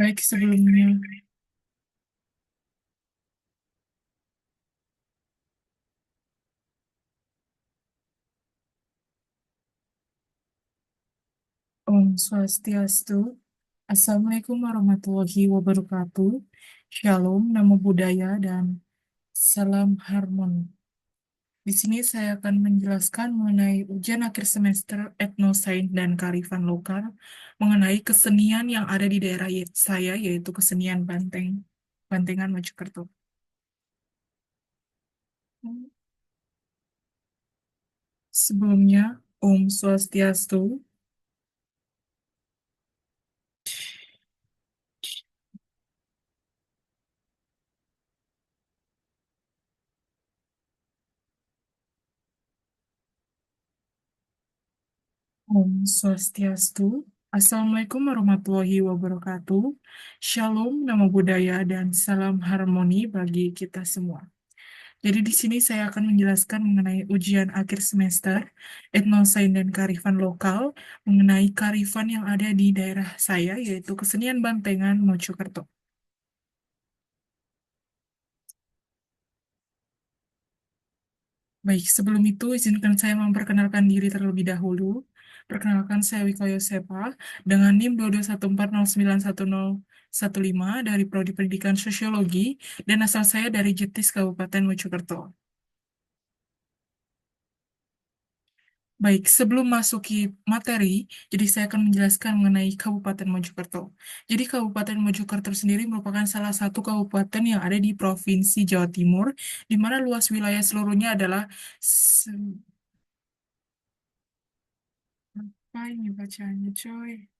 Baik, sebelumnya, Om Swastiastu, Assalamualaikum warahmatullahi wabarakatuh, Shalom, Namo Buddhaya, dan Salam Harmoni. Di sini saya akan menjelaskan mengenai ujian akhir semester etnosains dan kearifan lokal mengenai kesenian yang ada di daerah saya, yaitu kesenian Bantengan Mojokerto. Sebelumnya, Om Swastiastu, Om Swastiastu. Assalamualaikum warahmatullahi wabarakatuh. Shalom, Namo Buddhaya, dan salam harmoni bagi kita semua. Jadi di sini saya akan menjelaskan mengenai ujian akhir semester etnosains dan kearifan lokal mengenai kearifan yang ada di daerah saya, yaitu kesenian Bantengan Mojokerto. Baik, sebelum itu izinkan saya memperkenalkan diri terlebih dahulu. Perkenalkan saya Wiko Yosepa dengan NIM 224091015 dari Prodi Pendidikan Sosiologi dan asal saya dari Jetis Kabupaten Mojokerto. Baik, sebelum masuki materi, jadi saya akan menjelaskan mengenai Kabupaten Mojokerto. Jadi Kabupaten Mojokerto sendiri merupakan salah satu kabupaten yang ada di Provinsi Jawa Timur, di mana luas wilayah seluruhnya adalah apa ini bacanya, coy?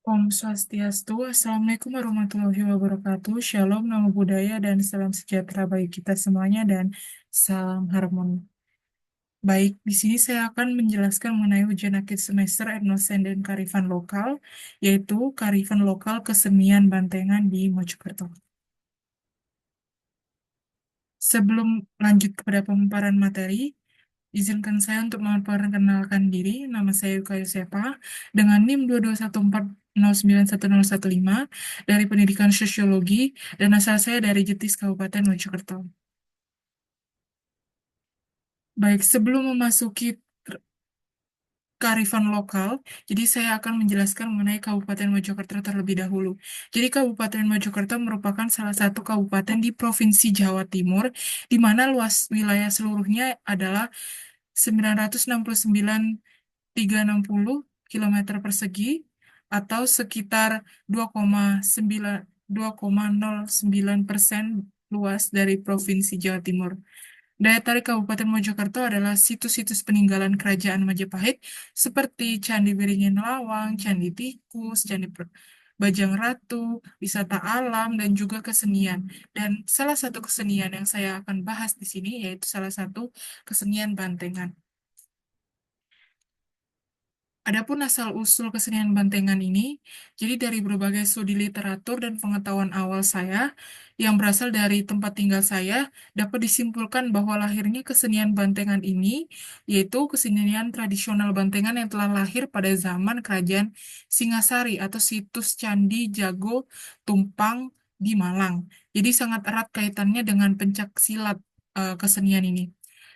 Om Swastiastu, Assalamualaikum warahmatullahi wabarakatuh, Shalom, Namo Buddhaya, dan salam sejahtera bagi kita semuanya, dan salam harmoni. Baik, di sini saya akan menjelaskan mengenai ujian akhir semester etnosains dan kearifan lokal, yaitu kearifan lokal kesenian Bantengan di Mojokerto. Sebelum lanjut kepada pemaparan materi, izinkan saya untuk memperkenalkan diri. Nama saya Yuka Yosepa dengan NIM 224091015 dari Pendidikan Sosiologi dan asal saya dari Jetis Kabupaten Mojokerto. Baik, sebelum memasuki kearifan lokal, jadi saya akan menjelaskan mengenai Kabupaten Mojokerto terlebih dahulu. Jadi Kabupaten Mojokerto merupakan salah satu kabupaten di Provinsi Jawa Timur, di mana luas wilayah seluruhnya adalah 969.360 kilometer persegi atau sekitar 2,9 2,09% luas dari Provinsi Jawa Timur. Daya tarik Kabupaten Mojokerto adalah situs-situs peninggalan Kerajaan Majapahit seperti Candi Beringin Lawang, Candi Tikus, Bajang Ratu, wisata alam, dan juga kesenian. Dan salah satu kesenian yang saya akan bahas di sini yaitu salah satu kesenian Bantengan. Adapun asal-usul kesenian Bantengan ini, jadi dari berbagai studi literatur dan pengetahuan awal saya, yang berasal dari tempat tinggal saya, dapat disimpulkan bahwa lahirnya kesenian Bantengan ini, yaitu kesenian tradisional Bantengan yang telah lahir pada zaman Kerajaan Singasari atau situs Candi Jago Tumpang di Malang. Jadi sangat erat kaitannya dengan pencak silat kesenian ini.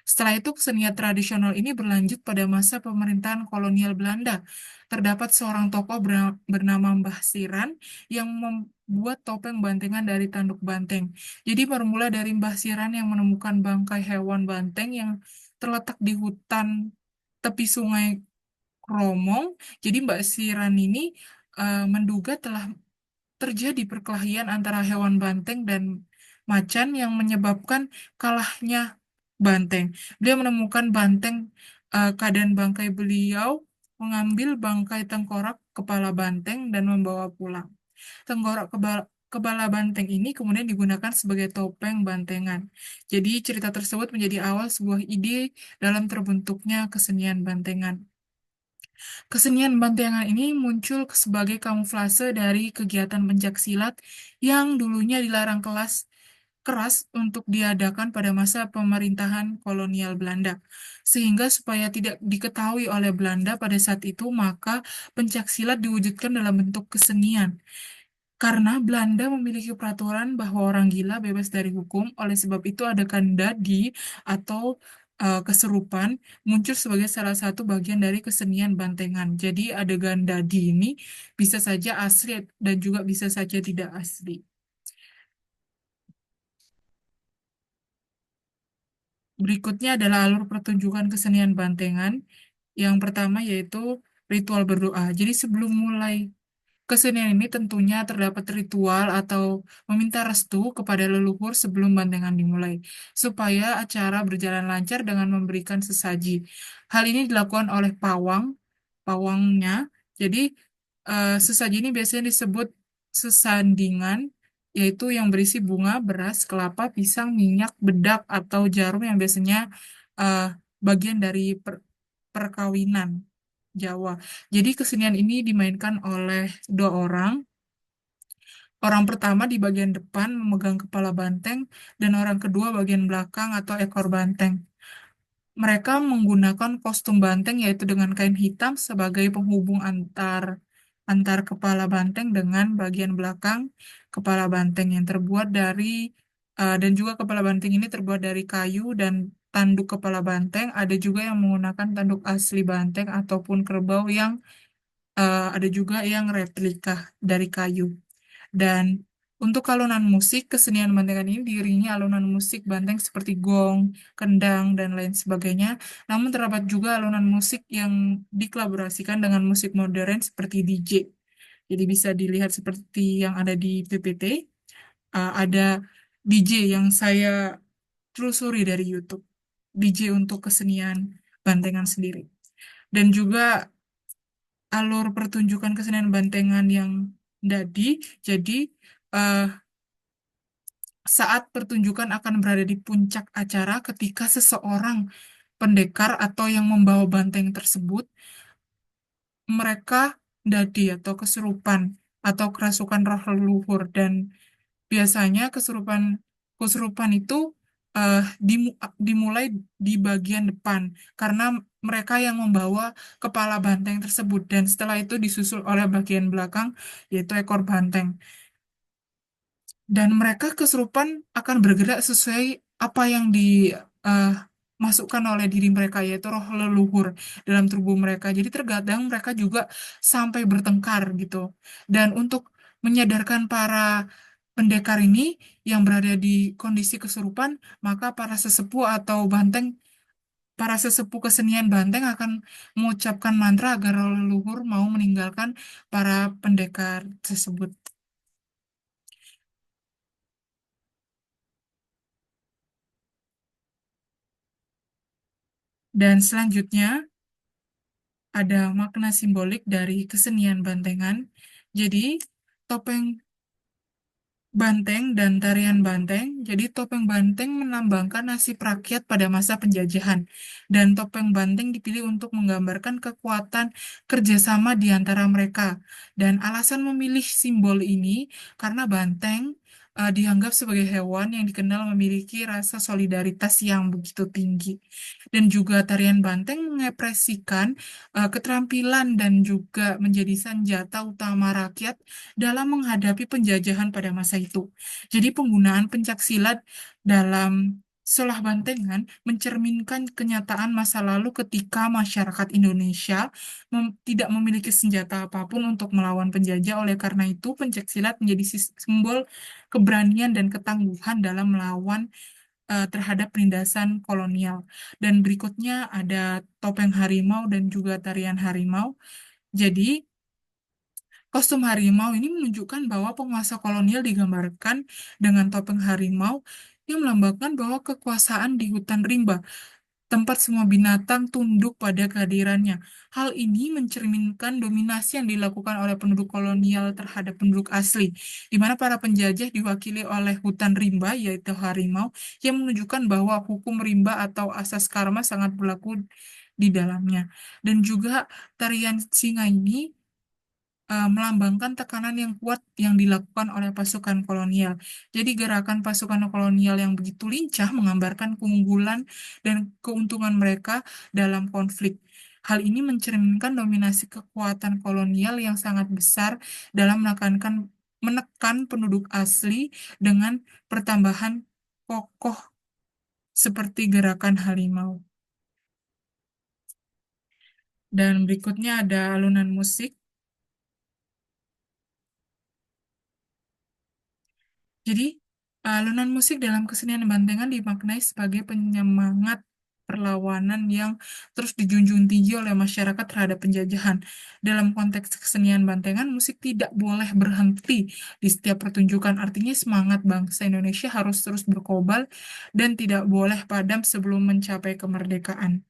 Setelah itu, kesenian tradisional ini berlanjut pada masa pemerintahan kolonial Belanda. Terdapat seorang tokoh bernama Mbah Siran yang membuat topeng bantengan dari tanduk banteng. Jadi bermula dari Mbah Siran yang menemukan bangkai hewan banteng yang terletak di hutan tepi sungai Kromong. Jadi Mbak Siran ini menduga telah terjadi perkelahian antara hewan banteng dan macan yang menyebabkan kalahnya banteng. Beliau menemukan banteng, keadaan bangkai beliau mengambil bangkai tengkorak kepala banteng dan membawa pulang. Tenggorok kepala banteng ini kemudian digunakan sebagai topeng bantengan. Jadi cerita tersebut menjadi awal sebuah ide dalam terbentuknya kesenian bantengan. Kesenian bantengan ini muncul sebagai kamuflase dari kegiatan pencaksilat yang dulunya dilarang keras untuk diadakan pada masa pemerintahan kolonial Belanda. Sehingga supaya tidak diketahui oleh Belanda pada saat itu, maka pencaksilat diwujudkan dalam bentuk kesenian. Karena Belanda memiliki peraturan bahwa orang gila bebas dari hukum, oleh sebab itu adegan dadi atau kesurupan muncul sebagai salah satu bagian dari kesenian bantengan. Jadi adegan dadi ini bisa saja asli dan juga bisa saja tidak asli. Berikutnya adalah alur pertunjukan kesenian bantengan. Yang pertama yaitu ritual berdoa. Jadi sebelum mulai kesenian ini tentunya terdapat ritual atau meminta restu kepada leluhur sebelum bantengan dimulai, supaya acara berjalan lancar dengan memberikan sesaji. Hal ini dilakukan oleh pawangnya. Jadi sesaji ini biasanya disebut sesandingan, yaitu yang berisi bunga, beras, kelapa, pisang, minyak, bedak, atau jarum yang biasanya eh, bagian dari perkawinan Jawa. Jadi kesenian ini dimainkan oleh dua orang. Orang pertama di bagian depan memegang kepala banteng dan orang kedua bagian belakang atau ekor banteng. Mereka menggunakan kostum banteng yaitu dengan kain hitam sebagai penghubung antar kepala banteng dengan bagian belakang kepala banteng yang terbuat dari dan juga kepala banteng ini terbuat dari kayu dan tanduk kepala banteng. Ada juga yang menggunakan tanduk asli banteng ataupun kerbau yang ada juga yang replika dari kayu. Dan untuk alunan musik, kesenian bantengan ini diiringi alunan musik banteng seperti gong, kendang, dan lain sebagainya. Namun terdapat juga alunan musik yang dikolaborasikan dengan musik modern seperti DJ. Jadi bisa dilihat seperti yang ada di PPT. Ada DJ yang saya telusuri dari YouTube. DJ untuk kesenian bantengan sendiri. Dan juga alur pertunjukan kesenian bantengan yang dadi, jadi eh, saat pertunjukan akan berada di puncak acara ketika seseorang pendekar atau yang membawa banteng tersebut, mereka dadi atau kesurupan atau kerasukan roh leluhur dan biasanya kesurupan itu eh, dimulai di bagian depan karena mereka yang membawa kepala banteng tersebut dan setelah itu disusul oleh bagian belakang yaitu ekor banteng. Dan mereka kesurupan akan bergerak sesuai apa yang dimasukkan oleh diri mereka, yaitu roh leluhur dalam tubuh mereka. Jadi terkadang mereka juga sampai bertengkar gitu. Dan untuk menyadarkan para pendekar ini yang berada di kondisi kesurupan, maka para sesepuh kesenian banteng akan mengucapkan mantra agar roh leluhur mau meninggalkan para pendekar tersebut. Dan selanjutnya, ada makna simbolik dari kesenian bantengan. Jadi, topeng banteng dan tarian banteng. Jadi, topeng banteng melambangkan nasib rakyat pada masa penjajahan. Dan topeng banteng dipilih untuk menggambarkan kekuatan kerjasama di antara mereka. Dan alasan memilih simbol ini karena banteng dianggap sebagai hewan yang dikenal memiliki rasa solidaritas yang begitu tinggi. Dan juga tarian banteng mengekspresikan keterampilan dan juga menjadi senjata utama rakyat dalam menghadapi penjajahan pada masa itu. Jadi penggunaan pencak silat dalam selah bantengan mencerminkan kenyataan masa lalu ketika masyarakat Indonesia tidak memiliki senjata apapun untuk melawan penjajah. Oleh karena itu, pencak silat menjadi simbol keberanian dan ketangguhan dalam melawan terhadap penindasan kolonial. Dan berikutnya ada topeng harimau dan juga tarian harimau. Jadi, kostum harimau ini menunjukkan bahwa penguasa kolonial digambarkan dengan topeng harimau yang melambangkan bahwa kekuasaan di hutan rimba tempat semua binatang tunduk pada kehadirannya. Hal ini mencerminkan dominasi yang dilakukan oleh penduduk kolonial terhadap penduduk asli, di mana para penjajah diwakili oleh hutan rimba, yaitu harimau, yang menunjukkan bahwa hukum rimba atau asas karma sangat berlaku di dalamnya. Dan juga tarian singa ini melambangkan tekanan yang kuat yang dilakukan oleh pasukan kolonial. Jadi gerakan pasukan kolonial yang begitu lincah menggambarkan keunggulan dan keuntungan mereka dalam konflik. Hal ini mencerminkan dominasi kekuatan kolonial yang sangat besar dalam menekan penduduk asli dengan pertambahan kokoh seperti gerakan harimau. Dan berikutnya ada alunan musik. Jadi, alunan musik dalam kesenian bantengan dimaknai sebagai penyemangat perlawanan yang terus dijunjung tinggi oleh masyarakat terhadap penjajahan. Dalam konteks kesenian bantengan, musik tidak boleh berhenti di setiap pertunjukan. Artinya semangat bangsa Indonesia harus terus berkobar dan tidak boleh padam sebelum mencapai kemerdekaan.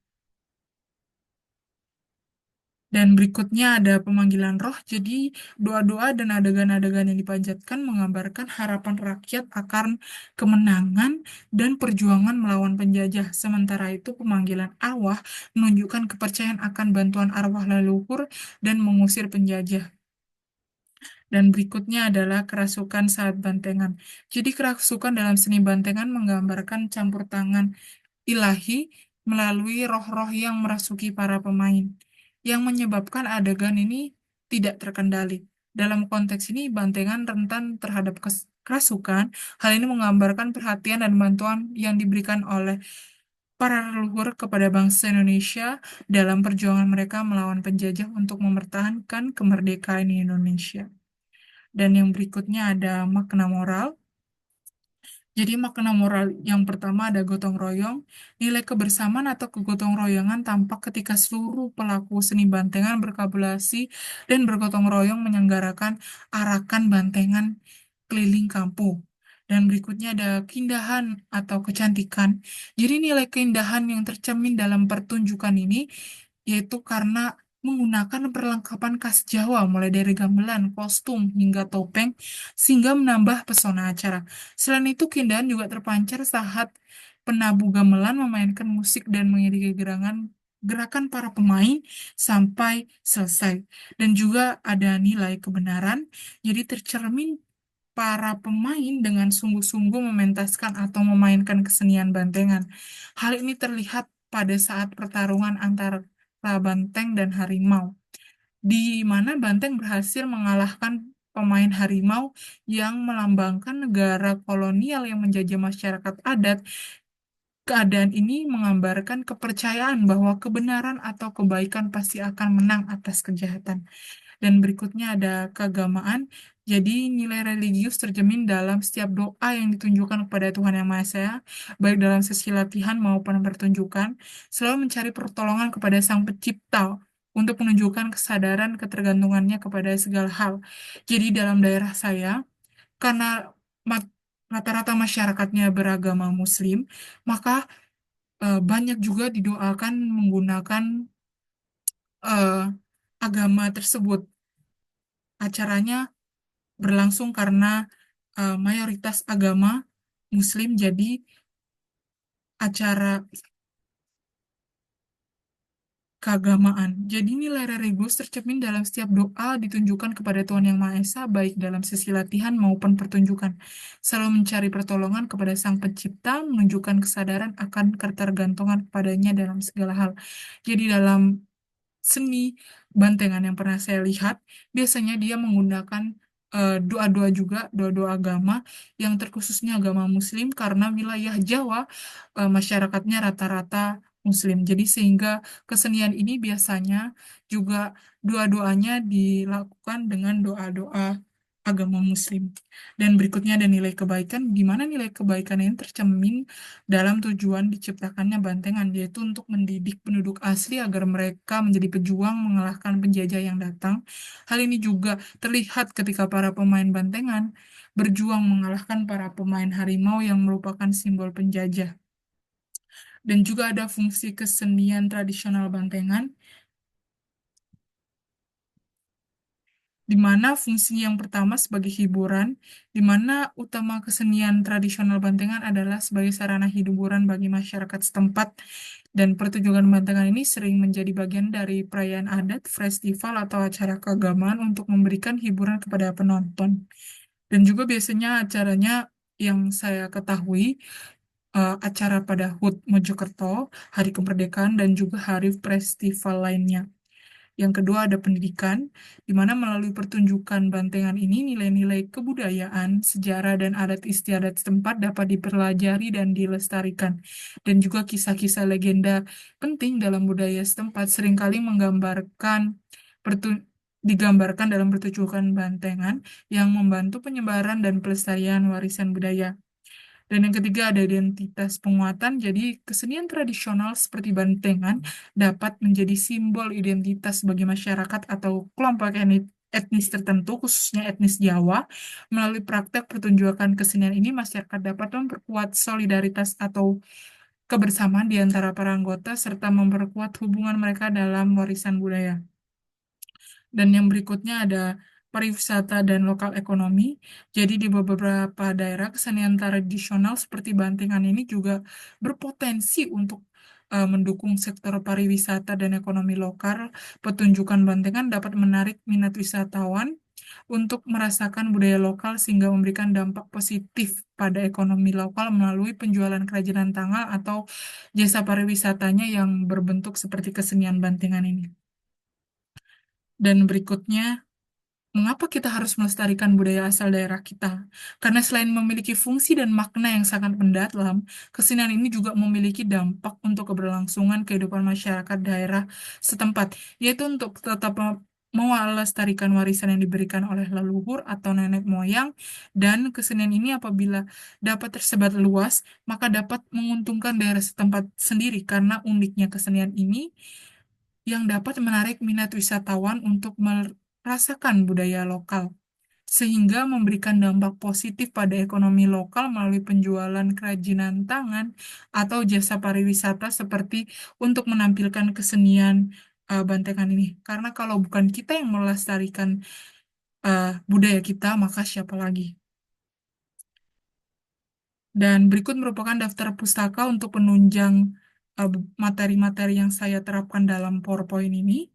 Dan berikutnya ada pemanggilan roh. Jadi doa-doa dan adegan-adegan yang dipanjatkan menggambarkan harapan rakyat akan kemenangan dan perjuangan melawan penjajah. Sementara itu pemanggilan arwah menunjukkan kepercayaan akan bantuan arwah leluhur dan mengusir penjajah. Dan berikutnya adalah kerasukan saat bantengan. Jadi kerasukan dalam seni bantengan menggambarkan campur tangan ilahi melalui roh-roh yang merasuki para pemain, yang menyebabkan adegan ini tidak terkendali. Dalam konteks ini, bantengan rentan terhadap kerasukan. Hal ini menggambarkan perhatian dan bantuan yang diberikan oleh para leluhur kepada bangsa Indonesia dalam perjuangan mereka melawan penjajah untuk mempertahankan kemerdekaan Indonesia. Dan yang berikutnya ada makna moral. Jadi makna moral yang pertama ada gotong royong. Nilai kebersamaan atau kegotong royongan tampak ketika seluruh pelaku seni bantengan berkolaborasi dan bergotong royong menyelenggarakan arakan bantengan keliling kampung. Dan berikutnya ada keindahan atau kecantikan. Jadi nilai keindahan yang tercermin dalam pertunjukan ini yaitu karena menggunakan perlengkapan khas Jawa mulai dari gamelan, kostum, hingga topeng sehingga menambah pesona acara. Selain itu, keindahan juga terpancar saat penabuh gamelan memainkan musik dan mengiringi gerakan para pemain sampai selesai. Dan juga ada nilai kebenaran, jadi tercermin para pemain dengan sungguh-sungguh mementaskan atau memainkan kesenian bantengan. Hal ini terlihat pada saat pertarungan antara banteng dan harimau, di mana banteng berhasil mengalahkan pemain harimau yang melambangkan negara kolonial yang menjajah masyarakat adat. Keadaan ini menggambarkan kepercayaan bahwa kebenaran atau kebaikan pasti akan menang atas kejahatan. Dan berikutnya ada keagamaan. Jadi nilai religius tercermin dalam setiap doa yang ditunjukkan kepada Tuhan Yang Maha Esa, baik dalam sesi latihan maupun pertunjukan, selalu mencari pertolongan kepada Sang Pencipta untuk menunjukkan kesadaran ketergantungannya kepada segala hal. Jadi dalam daerah saya, karena mat- rata-rata masyarakatnya beragama Muslim, maka banyak juga didoakan menggunakan eh, agama tersebut. Acaranya berlangsung karena mayoritas agama Muslim, jadi acara keagamaan. Jadi nilai religius tercermin dalam setiap doa ditunjukkan kepada Tuhan Yang Maha Esa, baik dalam sesi latihan maupun pertunjukan. Selalu mencari pertolongan kepada Sang Pencipta, menunjukkan kesadaran akan ketergantungan kepadanya dalam segala hal. Jadi dalam seni bantengan yang pernah saya lihat, biasanya dia menggunakan doa-doa juga, doa-doa agama yang terkhususnya agama Muslim karena wilayah Jawa masyarakatnya rata-rata Muslim. Jadi sehingga kesenian ini biasanya juga doa-doanya dilakukan dengan doa-doa agama Muslim. Dan berikutnya ada nilai kebaikan, di mana nilai kebaikan ini tercermin dalam tujuan diciptakannya bantengan, yaitu untuk mendidik penduduk asli agar mereka menjadi pejuang mengalahkan penjajah yang datang. Hal ini juga terlihat ketika para pemain bantengan berjuang mengalahkan para pemain harimau yang merupakan simbol penjajah. Dan juga ada fungsi kesenian tradisional Bantengan, di mana fungsi yang pertama sebagai hiburan, di mana utama kesenian tradisional Bantengan adalah sebagai sarana hiburan bagi masyarakat setempat, dan pertunjukan Bantengan ini sering menjadi bagian dari perayaan adat, festival, atau acara keagamaan untuk memberikan hiburan kepada penonton. Dan juga biasanya acaranya yang saya ketahui, acara pada HUT Mojokerto, Hari Kemerdekaan, dan juga hari festival lainnya. Yang kedua ada pendidikan, di mana melalui pertunjukan bantengan ini nilai-nilai kebudayaan, sejarah, dan adat istiadat setempat dapat dipelajari dan dilestarikan. Dan juga kisah-kisah legenda penting dalam budaya setempat seringkali digambarkan dalam pertunjukan bantengan yang membantu penyebaran dan pelestarian warisan budaya. Dan yang ketiga ada identitas penguatan. Jadi kesenian tradisional seperti bantengan dapat menjadi simbol identitas bagi masyarakat atau kelompok etnis tertentu, khususnya etnis Jawa. Melalui praktek pertunjukan kesenian ini, masyarakat dapat memperkuat solidaritas atau kebersamaan di antara para anggota serta memperkuat hubungan mereka dalam warisan budaya. Dan yang berikutnya ada pariwisata dan lokal ekonomi. Jadi di beberapa daerah kesenian tradisional seperti bantengan ini juga berpotensi untuk mendukung sektor pariwisata dan ekonomi lokal. Petunjukan bantengan dapat menarik minat wisatawan untuk merasakan budaya lokal sehingga memberikan dampak positif pada ekonomi lokal melalui penjualan kerajinan tangan atau jasa pariwisatanya yang berbentuk seperti kesenian bantengan ini. Dan berikutnya, mengapa kita harus melestarikan budaya asal daerah kita? Karena selain memiliki fungsi dan makna yang sangat mendalam, kesenian ini juga memiliki dampak untuk keberlangsungan kehidupan masyarakat daerah setempat, yaitu untuk tetap melestarikan warisan yang diberikan oleh leluhur atau nenek moyang, dan kesenian ini apabila dapat tersebar luas, maka dapat menguntungkan daerah setempat sendiri karena uniknya kesenian ini yang dapat menarik minat wisatawan untuk merasakan budaya lokal, sehingga memberikan dampak positif pada ekonomi lokal melalui penjualan kerajinan tangan atau jasa pariwisata seperti untuk menampilkan kesenian bantengan ini. Karena kalau bukan kita yang melestarikan budaya kita, maka siapa lagi? Dan berikut merupakan daftar pustaka untuk penunjang materi-materi yang saya terapkan dalam PowerPoint ini.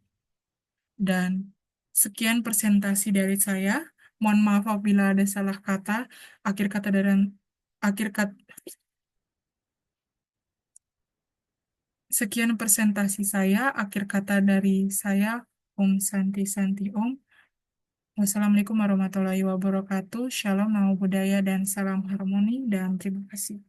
Dan sekian presentasi dari saya. Mohon maaf apabila ada salah kata. Akhir kata dan akhir kata sekian presentasi saya. Akhir kata dari saya. Om Santi Santi Om. Wassalamualaikum warahmatullahi wabarakatuh. Shalom, namo buddhaya, dan salam harmoni. Dan terima kasih.